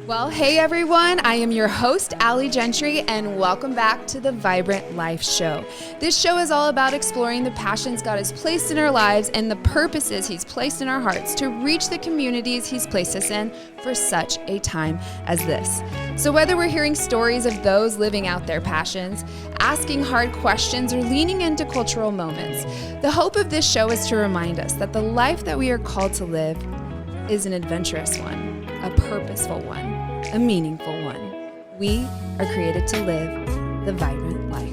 Well, hey everyone, I am your host, Gentry, and welcome back to the Vibrant Life Show. This show is all about exploring the passions God has placed in our lives and the purposes He's placed in our hearts to reach the communities He's placed us in for such a time as this. So whether we're hearing stories of those living out their passions, asking hard questions, or leaning into cultural moments, the hope of this show is to remind us that the life that we are called to live is an adventurous one, a purposeful one, a meaningful one. We are created to live the vibrant life.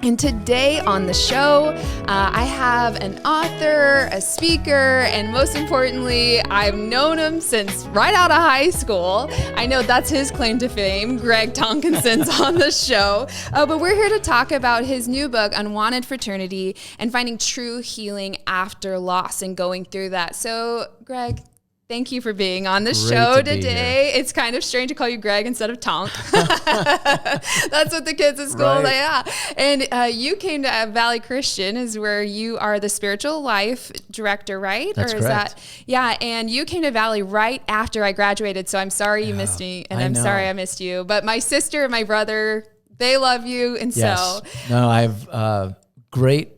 And today on the show, I have an author, a speaker, and most importantly, I've known him since right out of high school. I know that's his claim to fame. Greg Tonkinson's on the show. But we're here to talk about his new book, Unwanted Fraternity, and finding true healing after loss and going through that. So, Greg, thank you for being on the show today. It's kind of strange to call you Greg instead of Tonk. That's what the kids at school say, yeah. And you came to Valley Christian is where you are the spiritual life director, right? That's correct. Yeah, and you came to Valley right after I graduated, so I'm sorry you missed me, and I'm sorry I missed you. But my sister and my brother, they love you, and so. No, I have great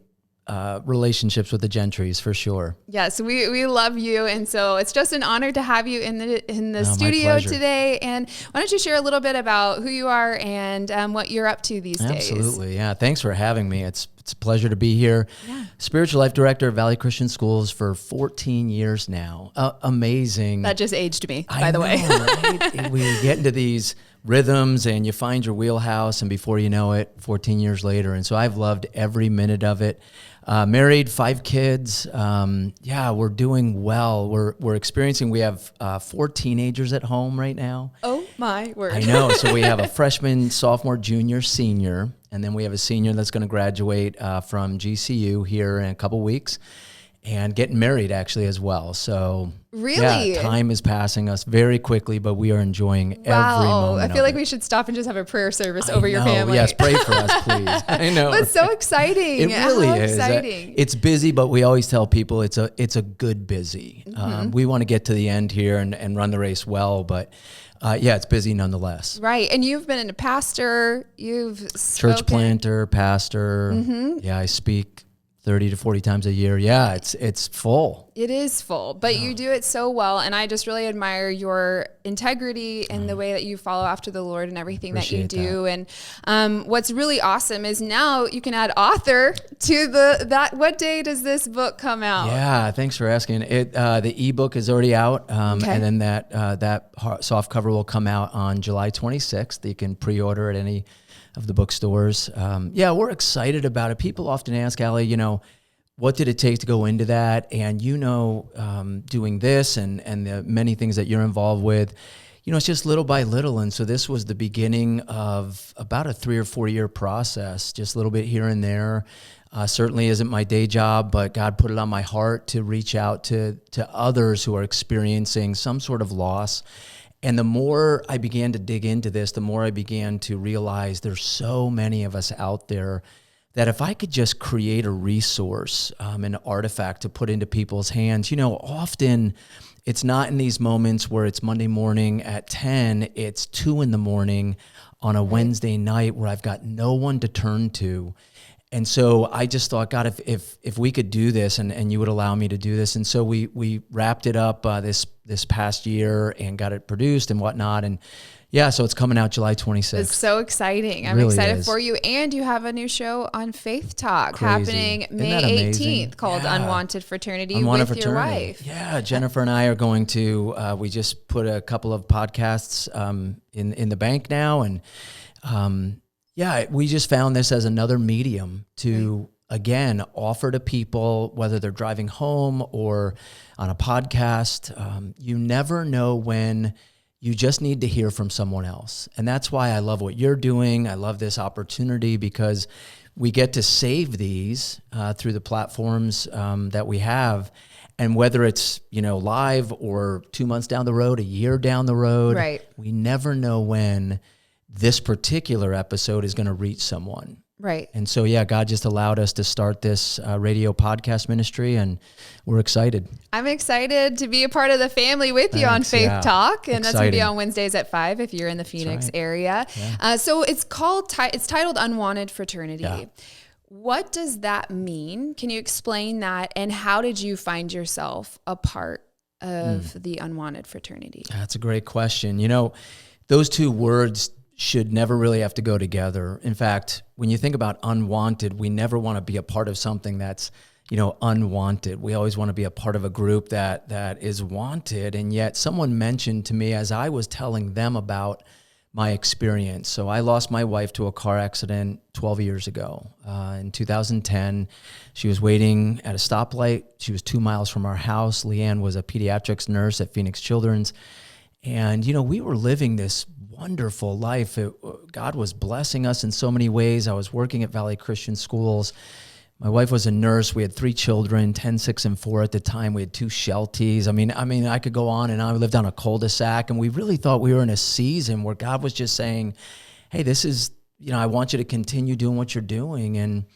relationships with the Gentrys for sure. Yes, we love you, and so it's just an honor to have you in the studio today. And why don't you share a little bit about who you are and what you're up to these days? Absolutely, yeah. Thanks for having me. It's a pleasure to be here. Yeah. Spiritual life director at Valley Christian Schools for 14 years now. Amazing. That just aged me, by the way. Right? We get into these rhythms and you find your wheelhouse, and before you know it, 14 years later. And so I've loved every minute of it. Married, 5 kids. We're doing well. We're experiencing, we have 4 teenagers at home right now. Oh my word. I know. So we have a freshman, sophomore, junior, senior, and then we have a senior that's going to graduate from GCU here in a couple weeks, and getting married actually as well. So really, yeah, time is passing us very quickly, but we are enjoying every moment. I feel like we should stop and just have a prayer service over your family. Yes, pray for us, please. I know. It's so exciting. It really is. Exciting. It's busy, but we always tell people it's a good busy. Mm-hmm. We want to get to the end here and run the race well, but it's busy nonetheless. Right. And you've been a pastor, church planter, pastor. Mm-hmm. Yeah, I speak 30 to 40 times a year. Yeah, it's full. It is full, but you do it so well. And I just really admire your integrity and the way that you follow after the Lord and everything that you do. That. And what's really awesome is now you can add author to what day does this book come out? Yeah, thanks for asking. The ebook is already out. And then that soft cover will come out on July 26th. You can pre-order at any of the bookstores. We're excited about it. People often ask, Allie, what did it take to go into that? And doing this and the many things that you're involved with, it's just little by little. And so this was the beginning of about a 3 or 4 year process, just a little bit here and there. Certainly isn't my day job, but God put it on my heart to reach out to others who are experiencing some sort of loss. And the more I began to dig into this, the more I began to realize there's so many of us out there that if I could just create a resource, an artifact to put into people's hands, often it's not in these moments where it's Monday morning at 10, it's 2 a.m. on a Wednesday night where I've got no one to turn to. And so I just thought, God, if we could do this and you would allow me to do this. And so we wrapped it up this past year and got it produced and whatnot. And so it's coming out July 26th. It's so exciting. I'm excited for you. And you have a new show on Faith Talk happening May 18th called Unwanted Fraternity with your wife. Yeah, Jennifer and I are going to, we just put a couple of podcasts in the bank now. And we just found this as another medium to, again, offer to people, whether they're driving home or on a podcast. You never know when you just need to hear from someone else. And that's why I love what you're doing. I love this opportunity because we get to save these through the platforms that we have. And whether it's, live or 2 months down the road, a year down the road, we never know when this particular episode is going to reach someone. Right. And so, yeah, God just allowed us to start this radio podcast ministry, and we're excited. I'm excited to be a part of the family with you on Thanks, Faith yeah. Talk. And that's going to be Exciting. on Wednesdays at 5 if you're in the Phoenix right. area. Yeah. So it's it's titled Unwanted Fraternity. Yeah. What does that mean? Can you explain that? And how did you find yourself a part of the Unwanted Fraternity? That's a great question. You know, those two words should never really have to go together. In fact, when you think about unwanted, we never want to be a part of something that's, you know, unwanted. We always want to be a part of a group that is wanted. And yet someone mentioned to me as I was telling them about my experience. So I lost my wife to a car accident 12 years ago. In 2010, she was waiting at a stoplight. She was 2 miles from our house. Leanne was a pediatrics nurse at Phoenix Children's. And, you know, we were living this wonderful life. God was blessing us in so many ways. I was working at Valley Christian Schools. My wife was a nurse. We had 3 children, 10, 6, and 4 at the time. We had 2 Shelties. I mean, I could go on and on. We lived on a cul-de-sac, and we really thought we were in a season where God was just saying, hey, this is, you know, I want you to continue doing what you're doing. And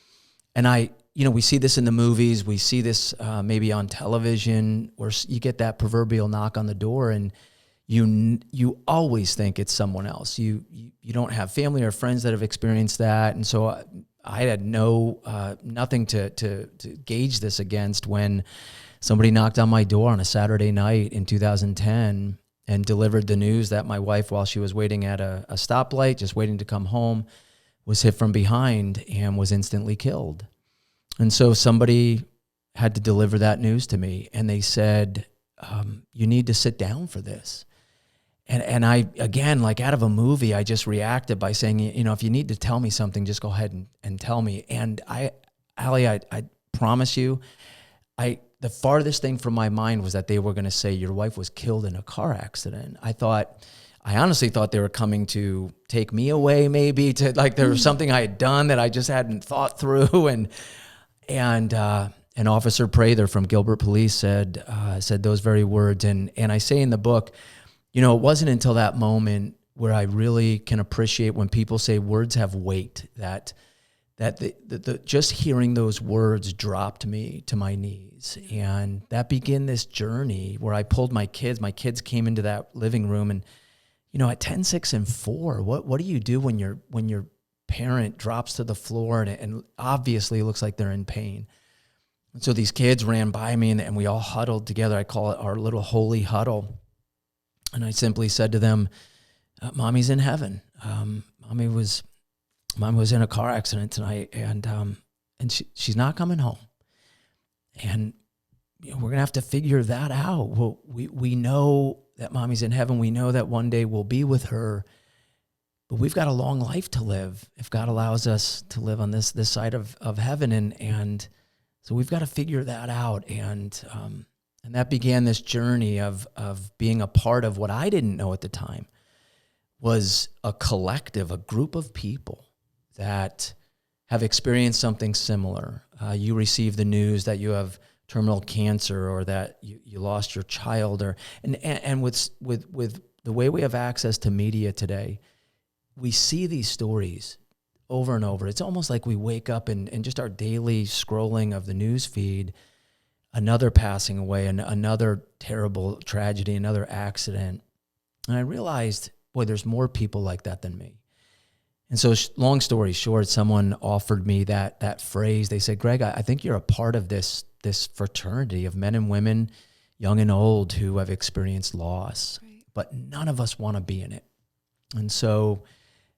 I, you know, we see this in the movies. We see this maybe on television where you get that proverbial knock on the door, and you always think it's someone else. You don't have family or friends that have experienced that. And so I had nothing to gauge this against when somebody knocked on my door on a Saturday night in 2010 and delivered the news that my wife, while she was waiting at a stoplight, just waiting to come home, was hit from behind and was instantly killed. And so somebody had to deliver that news to me, and they said, you need to sit down for this. And I, again, like out of a movie, I just reacted by saying, you know, if you need to tell me something, just go ahead and tell me. And Allie, I promise you, the farthest thing from my mind was that they were going to say your wife was killed in a car accident. I honestly thought they were coming to take me away, maybe to like there was something I had done that I just hadn't thought through. And an Officer Prather from Gilbert Police said those very words. And I say in the book, you know, it wasn't until that moment where I really can appreciate when people say words have weight, that the just hearing those words dropped me to my knees. And that began this journey where I pulled my kids. My kids came into that living room, and, you know, at 10, 6, and 4, what do you do when your parent drops to the floor and obviously looks like they're in pain? And so these kids ran by me, and we all huddled together. I call it our little holy huddle. And I simply said to them, Mommy's in heaven. Mommy was in a car accident tonight, and she's not coming home. And, you know, we're gonna have to figure that out. Well, we know that Mommy's in heaven. We know that one day we'll be with her, but we've got a long life to live if God allows us to live on this side of heaven, and so we've got to figure that out. And that began this journey of being a part of what I didn't know at the time was a collective, a group of people that have experienced something similar. You receive the news that you have terminal cancer, or that you lost your child, and with the way we have access to media today, we see these stories over and over. It's almost like we wake up and just our daily scrolling of the news feed, another passing away, and another terrible tragedy, another accident. And I realized, boy, there's more people like that than me. And so long story short, someone offered me that phrase. They said, Greg, I think you're a part of this fraternity of men and women, young and old, who have experienced loss, right, but none of us want to be in it. And so,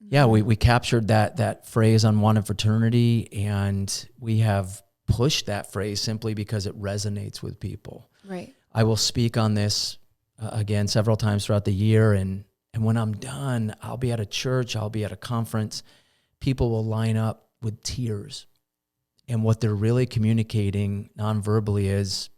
yeah, we captured that phrase, Unwanted Fraternity, and we have pushed that phrase simply because it resonates with people. Right. I will speak on this again several times throughout the year, and when I'm done, I'll be at a church, I'll be at a conference. People will line up with tears, and what they're really communicating non-verbally is,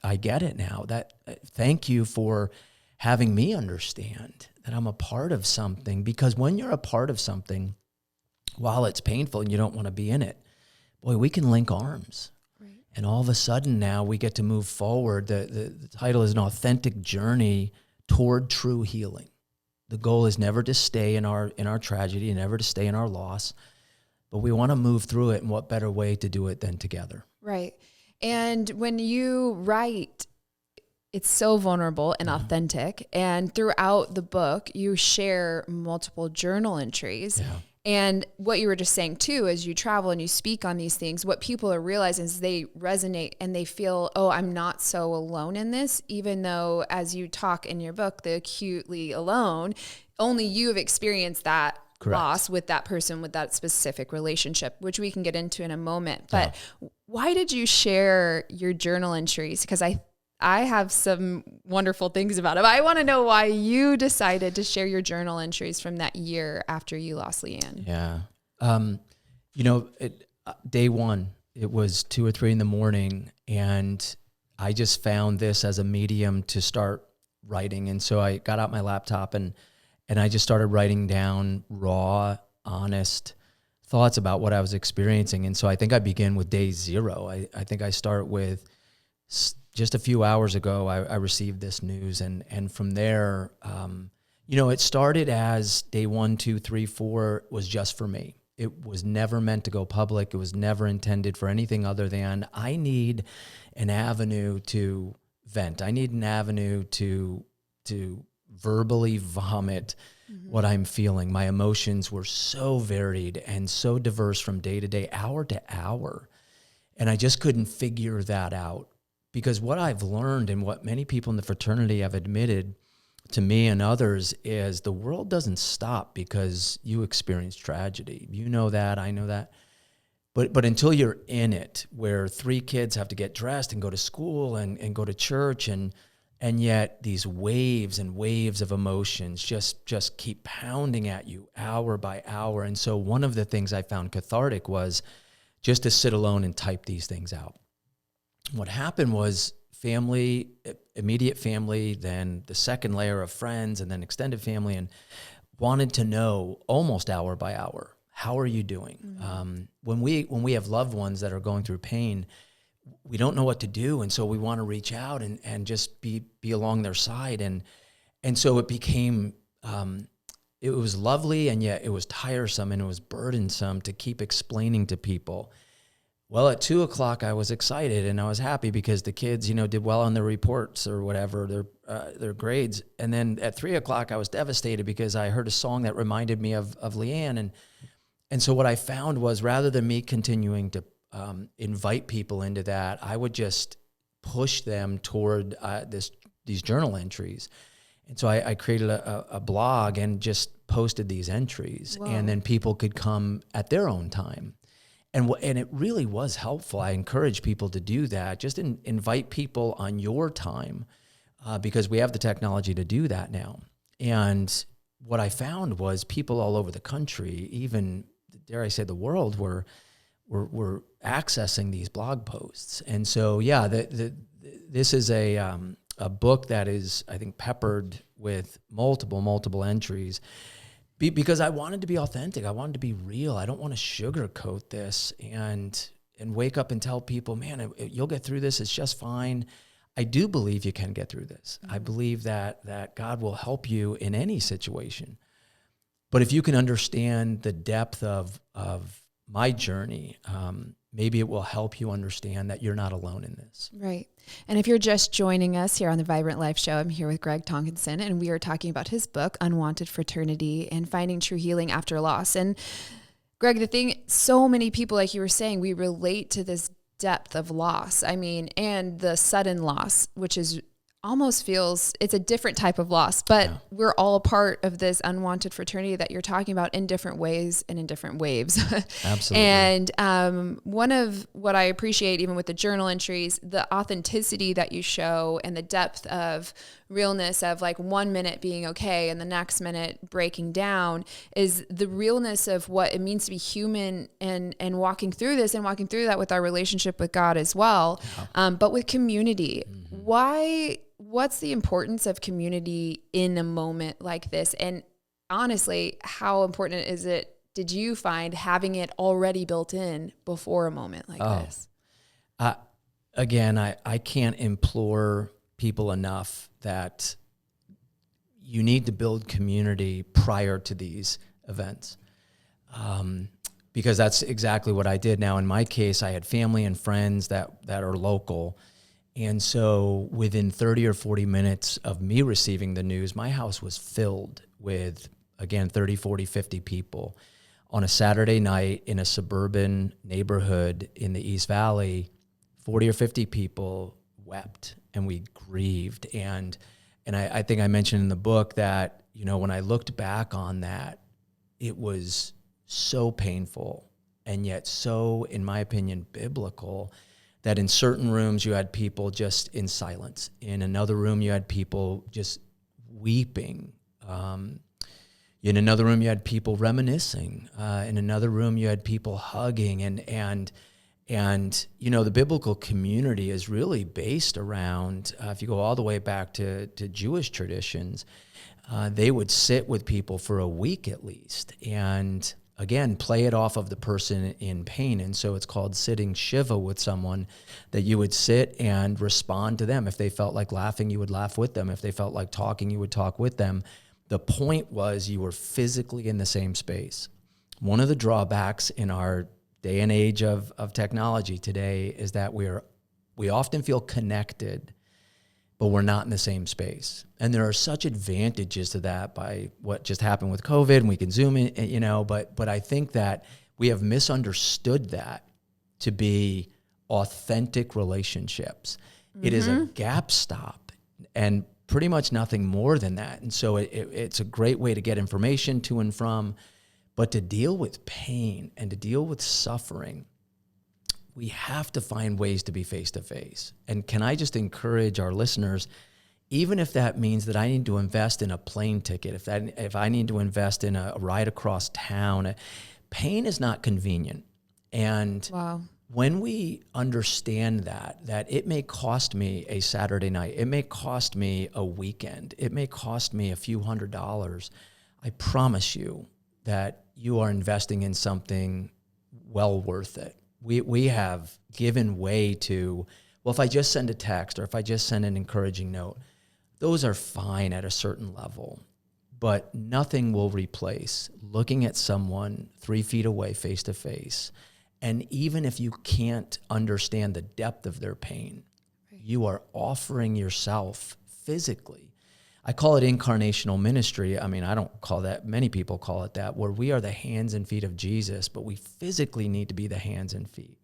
I get it now. That thank you for having me understand that I'm a part of something, because when you're a part of something, while it's painful and you don't want to be in it, boy, we can link arms. Right. And all of a sudden now we get to move forward. The title is An Authentic Journey Toward True Healing. The goal is never to stay in our tragedy, never to stay in our loss. but we want to move through it. And what better way to do it than together? Right. And when you write, it's so vulnerable and authentic. And throughout the book, you share multiple journal entries. Yeah. And what you were just saying too, as you travel and you speak on these things, what people are realizing is they resonate and they feel, oh, I'm not so alone in this, even though as you talk in your book, the acutely alone, only you have experienced that Correct. loss with that person, with that specific relationship, which we can get into in a moment. But why did you share your journal entries? Because I have some wonderful things about it. I want to know why you decided to share your journal entries from that year after you lost Leanne. Yeah. Day one, it was 2 or 3 in the morning, and I just found this as a medium to start writing. And so I got out my laptop and I just started writing down raw, honest thoughts about what I was experiencing. And so I think I begin with day 0. I think I start with just a few hours ago, I received this news. And from there, it started as day 1, 2, 3, 4 was just for me. It was never meant to go public. It was never intended for anything other than I need an avenue to vent. I need an avenue to verbally vomit what I'm feeling. My emotions were so varied and so diverse from day to day, hour to hour. And I just couldn't figure that out. Because what I've learned and what many people in the fraternity have admitted to me and others is the world doesn't stop because you experience tragedy. You know that, I know that. But until you're in it, where 3 kids have to get dressed and go to school and go to church, and yet these waves and waves of emotions just keep pounding at you hour by hour. And so one of the things I found cathartic was just to sit alone and type these things out. What happened was family, immediate family, then the second layer of friends, and then extended family, and wanted to know almost hour by hour, how are you doing? Mm-hmm. When we have loved ones that are going through pain, we don't know what to do, and so we want to reach out and just be along their side, and so it became it was lovely, and yet it was tiresome and it was burdensome to keep explaining to people. Well, at 2:00, I was excited and I was happy because the kids, did well on their reports or whatever, their grades. And then at 3:00, I was devastated because I heard a song that reminded me of Leanne. And so what I found was, rather than me continuing to invite people into that, I would just push them toward these journal entries. And so I created a blog and just posted these entries. Whoa. And then people could come at their own time. And it really was helpful. I encourage people to do that. Just invite people on your time because we have the technology to do that now. And what I found was people all over the country, even, dare I say, the world, were accessing these blog posts. And so, this is a book that is, I think, peppered with multiple entries. Because I wanted to be authentic. I wanted to be real. I don't want to sugarcoat this and wake up and tell people, man, you'll get through this. It's just fine. I do believe you can get through this. Mm-hmm. I believe that God will help you in any situation. But if you can understand the depth of my journey, maybe it will help you understand that you're not alone in this. Right. And if you're just joining us here on the Vibrant Life Show, I'm here with Greg Tonkinson, and we are talking about his book, Unwanted Fraternity, and finding true healing after loss. And Greg, the thing, so many people, like you were saying, we relate to this depth of loss. I mean, and the sudden loss, which is almost feels, it's a different type of loss, but we're all part of this unwanted fraternity that you're talking about in different ways and in different waves. Absolutely. And one of what I appreciate, even with the journal entries, the authenticity that you show and the depth of realness of like 1 minute being okay and the next minute breaking down, is the realness of what it means to be human and walking through this and walking through that with our relationship with God as well. Yeah. But with community, what's the importance of community in a moment like this? And honestly, how important is it, did you find, having it already built in before a moment like this? Again, I can't implore people enough that you need to build community prior to these events. because that's exactly what I did. Now, in my case, I had family and friends that are local. And so within 30 or 40 minutes of me receiving the news, my house was filled with, again, 30, 40, 50 people. On a Saturday night in a suburban neighborhood in the East Valley, 40 or 50 people wept and we grieved. And I think I mentioned in the book that, when I looked back on that, it was so painful and yet so, in my opinion, biblical, that in certain rooms you had people just in silence. In another room you had people just weeping. In another room you had people reminiscing. In another room you had people hugging. And the biblical community is really based around, if you go all the way back to Jewish traditions, they would sit with people for a week at least. And again, play it off of the person in pain. And so it's called sitting Shiva with someone, that you would sit and respond to them. If they felt like laughing, you would laugh with them. If they felt like talking, you would talk with them. The point was you were physically in the same space. One of the drawbacks in our day and age of technology today is that we often feel connected, but we're not in the same space. And there are such advantages to that by what just happened with COVID, and we can Zoom in, but I think that we have misunderstood that to be authentic relationships. Mm-hmm. It is a gap stop and pretty much nothing more than that. And so it's a great way to get information to and from, but to deal with pain and to deal with suffering, we have to find ways to be face-to-face. And can I just encourage our listeners, even if that means that I need to invest in a plane ticket, if I need to invest in a ride across town, pain is not convenient. And wow. When we understand that it may cost me a Saturday night, it may cost me a weekend, it may cost me a few $100s, I promise you that you are investing in something well worth it. We have given way to, well, if I just send a text or if I just send an encouraging note, those are fine at a certain level, but nothing will replace looking at someone 3 feet away face to face. And even if you can't understand the depth of their pain, you are offering yourself physically. I call it incarnational ministry. I mean, I don't call that, many people call it that, where we are the hands and feet of Jesus, but we physically need to be the hands and feet.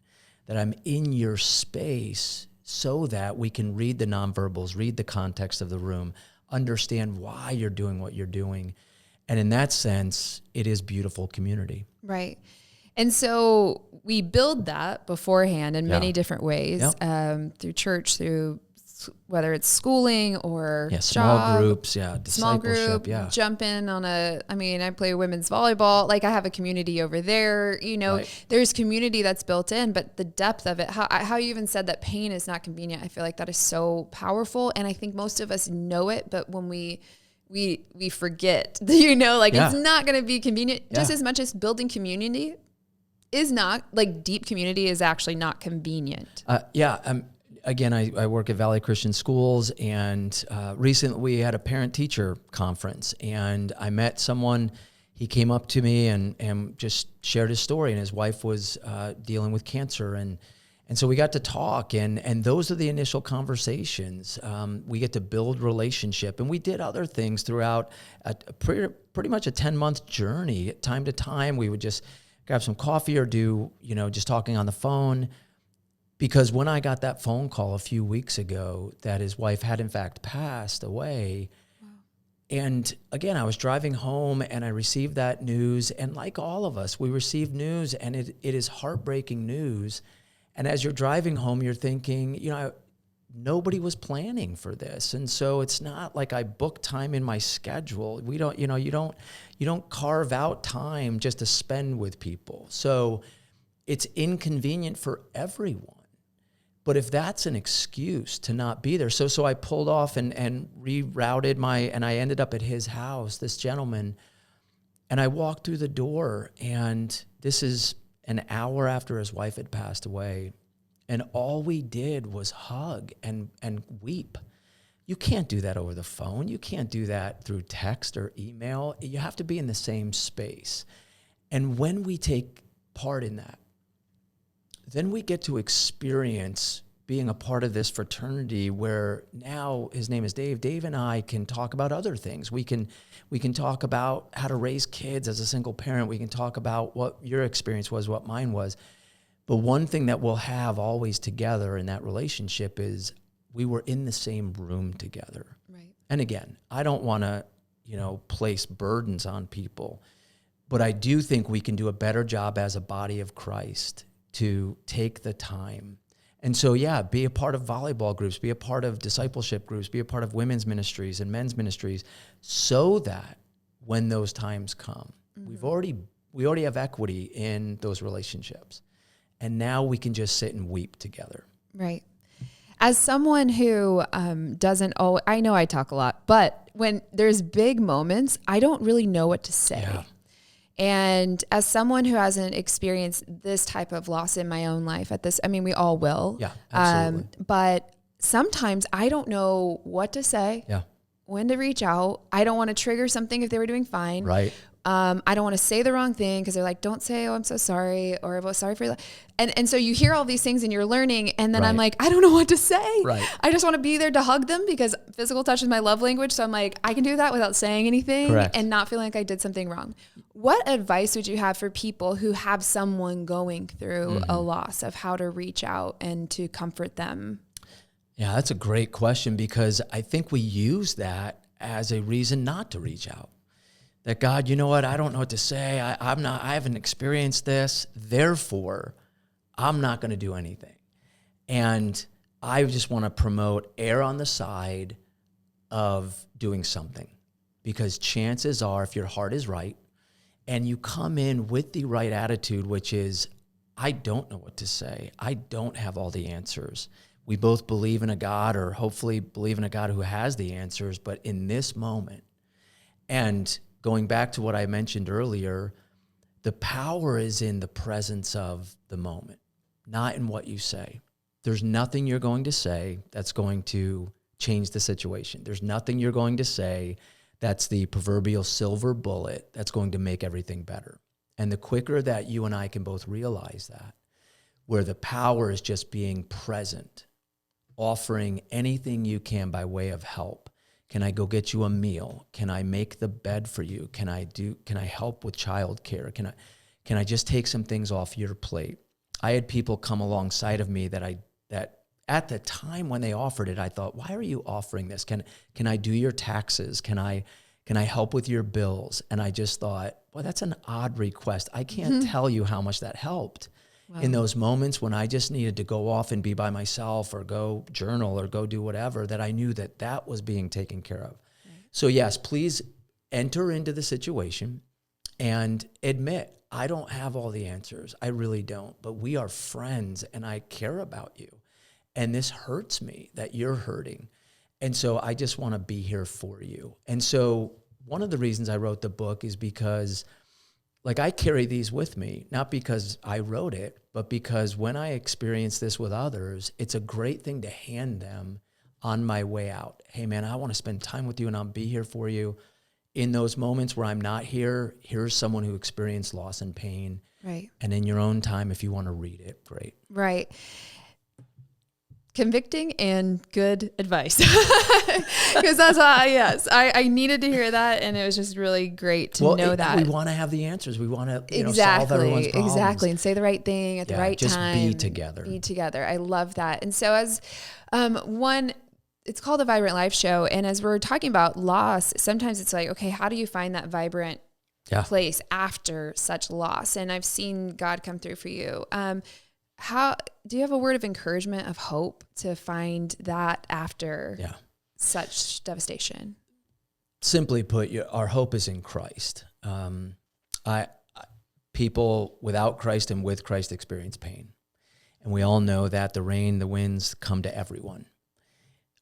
That I'm in your space so that we can read the nonverbals, read the context of the room, understand why you're doing what you're doing. And in that sense, it is beautiful community. Right. And so we build that beforehand in many different ways, through church, through whether it's schooling or small job, groups, small group, jump in on I play women's volleyball. Like I have a community over there, right. There's community that's built in, but the depth of it, how you even said that pain is not convenient. I feel like that is so powerful. And I think most of us know it, but when we forget, it's not going to be convenient just as much as building community is not, like deep community is actually not convenient. Again, I work at Valley Christian Schools, and recently we had a parent-teacher conference, and I met someone. He came up to me and just shared his story, and his wife was dealing with cancer, and so we got to talk, and those are the initial conversations. We get to build relationship, and we did other things throughout pretty much a 10-month journey. Time to time, we would just grab some coffee or do, just talking on the phone. Because when I got that phone call a few weeks ago that his wife had in fact passed away, wow. And again, I was driving home and I received that news. And like all of us, we received news, and it is heartbreaking news. And as you're driving home, you're thinking, nobody was planning for this. And so it's not like I booked time in my schedule. We don't, you don't carve out time just to spend with people. So it's inconvenient for everyone. But if that's an excuse to not be there, so I pulled off and rerouted and I ended up at his house, this gentleman, and I walked through the door, and this is an hour after his wife had passed away, and all we did was hug and weep. You can't do that over the phone. You can't do that through text or email. You have to be in the same space. And when we take part in that, then we get to experience being a part of this fraternity where now his name is Dave. Dave and I can talk about other things. We can talk about how to raise kids as a single parent. We can talk about what your experience was, what mine was. But one thing that we'll have always together in that relationship is we were in the same room together. Right. And again, I don't want to, place burdens on people, but I do think we can do a better job as a body of Christ to take the time. And so, be a part of volleyball groups, be a part of discipleship groups, be a part of women's ministries and men's ministries, so that when those times come, we already have equity in those relationships. And now we can just sit and weep together. Right. As someone who doesn't always, I know I talk a lot, but when there's big moments, I don't really know what to say. Yeah. And as someone who hasn't experienced this type of loss in my own life we all will. Yeah, absolutely. But sometimes I don't know what to say, when to reach out. I don't want to trigger something if they were doing fine. Right. I don't want to say the wrong thing because they're like, don't say, oh, I'm so sorry, or well, sorry for that. And so you hear all these things and you're learning, and then I'm like, I don't know what to say. Right. I just want to be there to hug them because physical touch is my love language. So I'm like, I can do that without saying anything. Correct. And not feeling like I did something wrong. What advice would you have for people who have someone going through a loss, of how to reach out and to comfort them? Yeah, that's a great question, because I think we use that as a reason not to reach out. That God, you know what? I don't know what to say. I haven't experienced this. Therefore, I'm not going to do anything. And I just want to promote err on the side of doing something, because chances are, if your heart is right and you come in with the right attitude, which is, I don't know what to say. I don't have all the answers. We both believe in a God, or hopefully believe in a God who has the answers, but in this moment, and going back to what I mentioned earlier, the power is in the presence of the moment, not in what you say. There's nothing you're going to say that's going to change the situation. There's nothing you're going to say that's the proverbial silver bullet that's going to make everything better. And the quicker that you and I can both realize that, where the power is just being present, offering anything you can by way of help. Can I go get you a meal? Can I make the bed for you? Can I help with childcare? Can I just take some things off your plate? I had people come alongside of me that at the time when they offered it, I thought, why are you offering this? Can I do your taxes? Can I help with your bills? And I just thought, well, that's an odd request. I can't tell you how much that helped. Wow. In those moments when I just needed to go off and be by myself, or go journal, or go do whatever, that I knew that was being taken care of. Right. So yes, please enter into the situation and admit, I don't have all the answers. I really don't, but we are friends and I care about you. And this hurts me that you're hurting. And so I just want to be here for you. And so one of the reasons I wrote the book is because, I carry these with me, not because I wrote it, but because when I experience this with others, it's a great thing to hand them on my way out. Hey man, I want to spend time with you and I'll be here for you. In those moments where I'm not here, here's someone who experienced loss and pain. Right. And in your own time, if you want to read it, great. Right. Convicting and good advice. Because that's I needed to hear that, and it was just really great to know that. We want to have the answers. We want to solve everyone's problems. Exactly, and say the right thing at the right time. Just be together. Be together. I love that. And so as it's called the Vibrant Life Show, and as we're talking about loss, sometimes it's like, okay, how do you find that vibrant place after such loss? And I've seen God come through for you. How do you have a word of encouragement, of hope, to find that after such devastation? Simply put, our hope is in Christ. People without Christ and with Christ experience pain. And we all know that the rain, the winds come to everyone.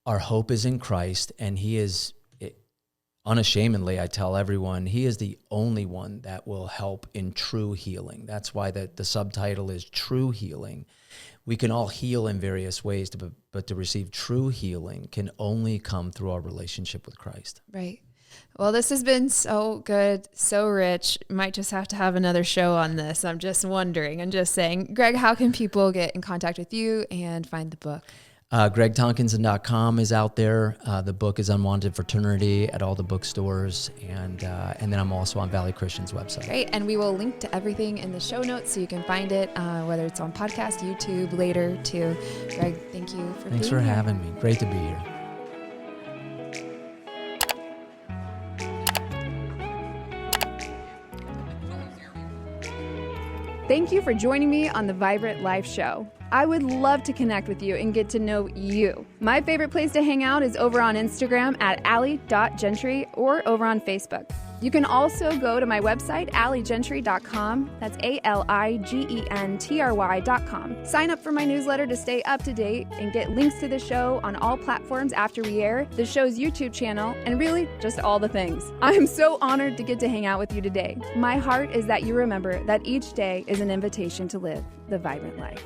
Our hope is in Christ, and he is, unashamedly, I tell everyone, he is the only one that will help in true healing. That's why the subtitle is True Healing. We can all heal in various ways, but to receive true healing can only come through our relationship with Christ. Right. Well, this has been so good, so rich. Might just have to have another show on this. I'm just wondering. I'm just saying. Greg, how can people get in contact with you and find the book? GregTonkinson.com is out there. The book is Unwanted Fraternity at all the bookstores. And then I'm also on Valley Christian's website. Great. And we will link to everything in the show notes so you can find it, whether it's on podcast, YouTube, later too. Greg, thank you for being here. Thanks for having me. Great to be here. Thank you for joining me on the Vibrant Life Show. I would love to connect with you and get to know you. My favorite place to hang out is over on Instagram at ali.gentry or over on Facebook. You can also go to my website, aligentry.com. That's ALIGENTRY.com. Sign up for my newsletter to stay up to date and get links to the show on all platforms after we air, the show's YouTube channel, and really just all the things. I am so honored to get to hang out with you today. My heart is that you remember that each day is an invitation to live the vibrant life.